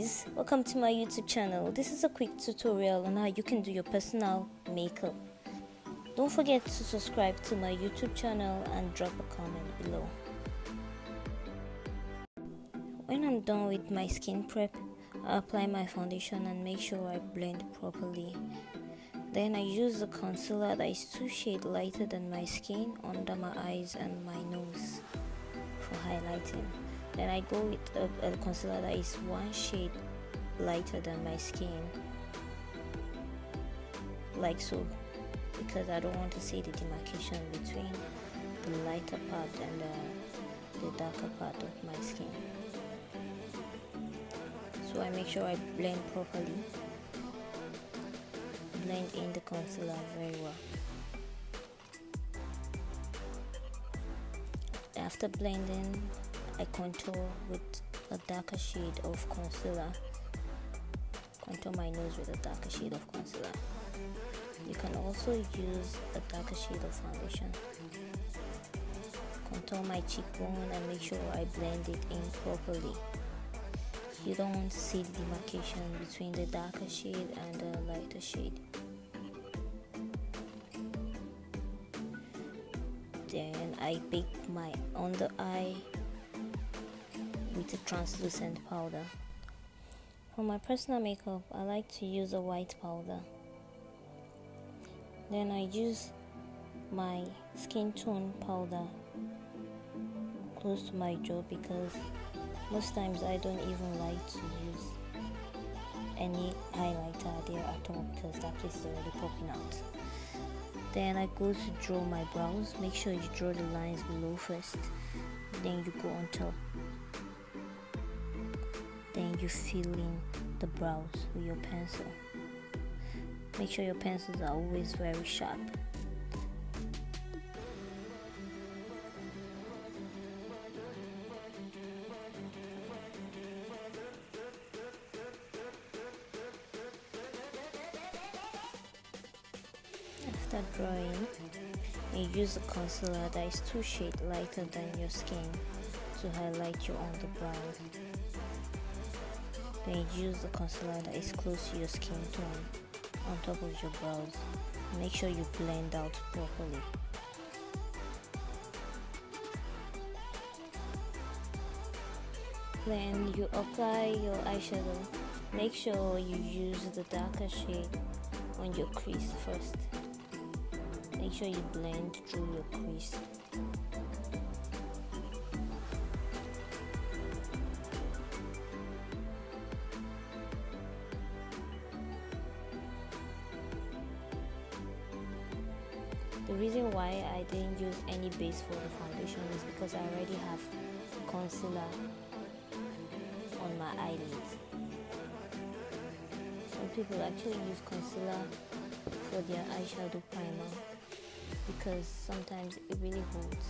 guys, welcome to my YouTube channel. This is a quick tutorial on how you can do your personal makeup. Don't forget to subscribe to my YouTube channel and drop a comment below. When I'm done with my skin prep, I apply my foundation and make sure I blend properly. Then I use a concealer that is 2 shades lighter than my skin under my eyes and my nose for highlighting. Then I go with a concealer that is 1 shade lighter than my skin, like so, because I don't want to see the demarcation between the lighter part and the darker part of my skin. So I make sure I blend properly, blend in the concealer very well. After blending, I contour with a darker shade of concealer. Contour my nose with a darker shade of concealer. You can also use a darker shade of foundation. Contour my cheekbone and make sure I blend it in properly. You don't want to see the demarcation between the darker shade and the lighter shade. Then I bake my under eye with a translucent powder. For my personal makeup, I like to use a white powder. Then I use my skin tone powder close to my jaw because most times I don't even like to use any highlighter there at all because that place is already popping out. Then I go to draw my brows. Make sure you draw the lines below first, then you go on top. Then you fill in the brows with your pencil. Make sure your pencils are always very sharp. After drawing, you use a concealer that is 2 shades lighter than your skin to highlight your underbrow. Then you use the concealer that is close to your skin tone on top of your brows. Make sure you blend out properly. Then you apply your eyeshadow. Make sure you use the darker shade on your crease first. Make sure you blend through your crease. The reason why I didn't use any base for the foundation is because I already have concealer on my eyelids. Some people actually use concealer for their eyeshadow primer because sometimes it really holds.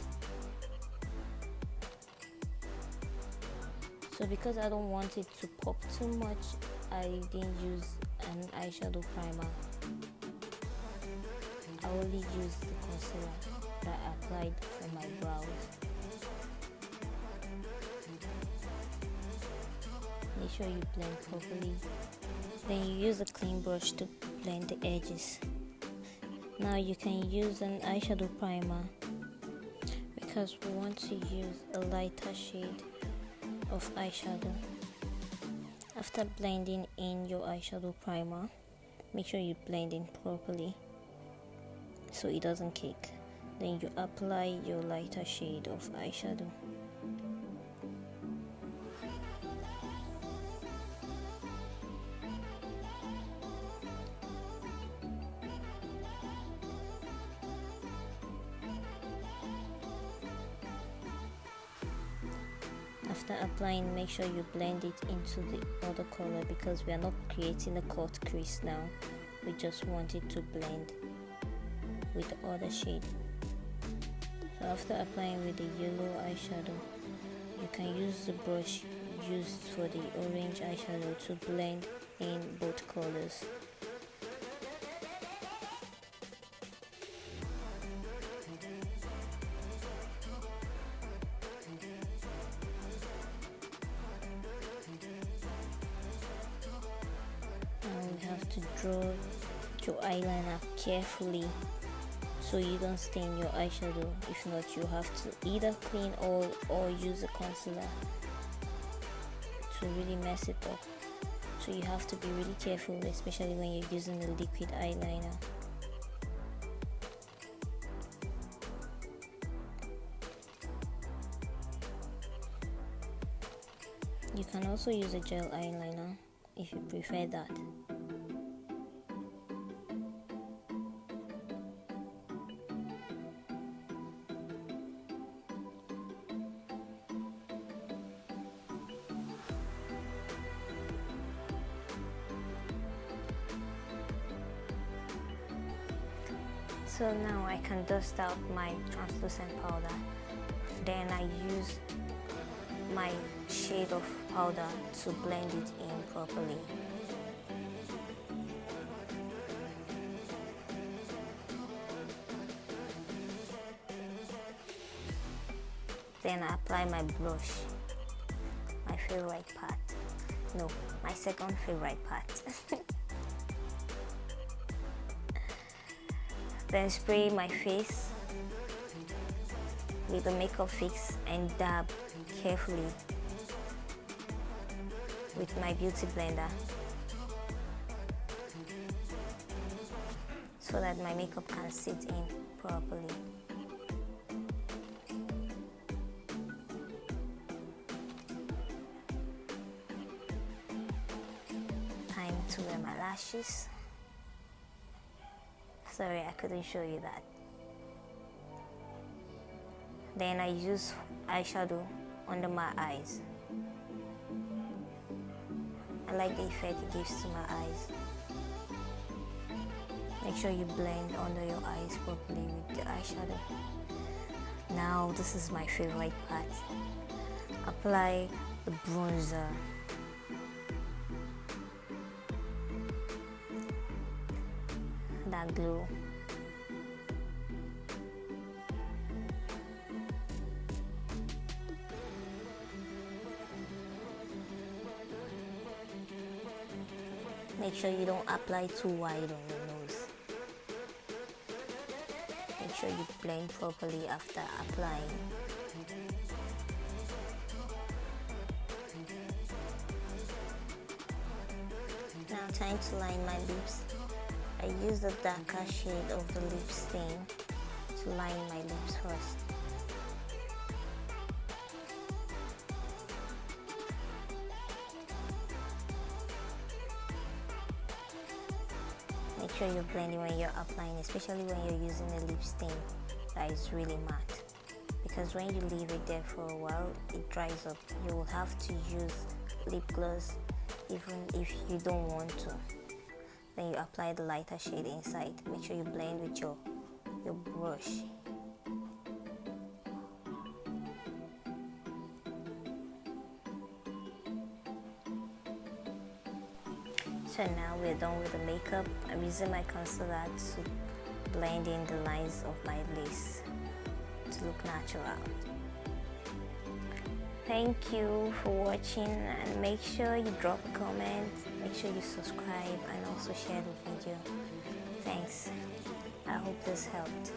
So because I don't want it to pop too much, I didn't use an eyeshadow primer. I only used the concealer that I applied for my brows. Make sure you blend properly. Then you use a clean brush to blend the edges. Now you can use an eyeshadow primer because we want to use a lighter shade of eyeshadow. After blending in your eyeshadow primer, make sure you blend in properly so it doesn't cake. Then you apply your lighter shade of eyeshadow. After applying, make sure you blend it into the other color because we are not creating a cut crease now. We just want it to blend with the other shade. So after applying with the yellow eyeshadow, you can use the brush used for the orange eyeshadow to blend in both colors. to draw your eyeliner carefully so you don't stain your eyeshadow. If not, you have to either clean all or use a concealer to really mess it up. So you have to be really careful, especially when you're using a liquid eyeliner. You can also use a gel eyeliner if you prefer that. So now I can dust out my translucent powder. Then I use my shade of powder to blend it in properly. Then I apply my blush, my favorite part. No, my second favorite part. Then spray my face with the makeup fix and dab carefully with my beauty blender so that my makeup can sit in properly. Time to wear my lashes. Sorry, I couldn't show you that. Then I use eyeshadow under my eyes. I like the effect it gives to my eyes. Make sure you blend under your eyes properly with the eyeshadow. Now this is my favorite part. Apply the bronzer. That glow. Make sure you don't apply too wide on your nose. Make sure you blend properly after applying. Now time to line my lips. I use the darker shade of the lip stain to line my lips first. Make sure you're blending when you're applying, especially when you're using a lip stain that is really matte. Because when you leave it there for a while, it dries up. You will have to use lip gloss even if you don't want to. Then you apply the lighter shade inside. Make sure you blend with your brush. So now we're done with the makeup. I'm using my concealer to blend in the lines of my lace to look natural. Thank you for watching, and make sure you drop a comment, make sure you subscribe, and also share the video. Thanks. I hope this helped.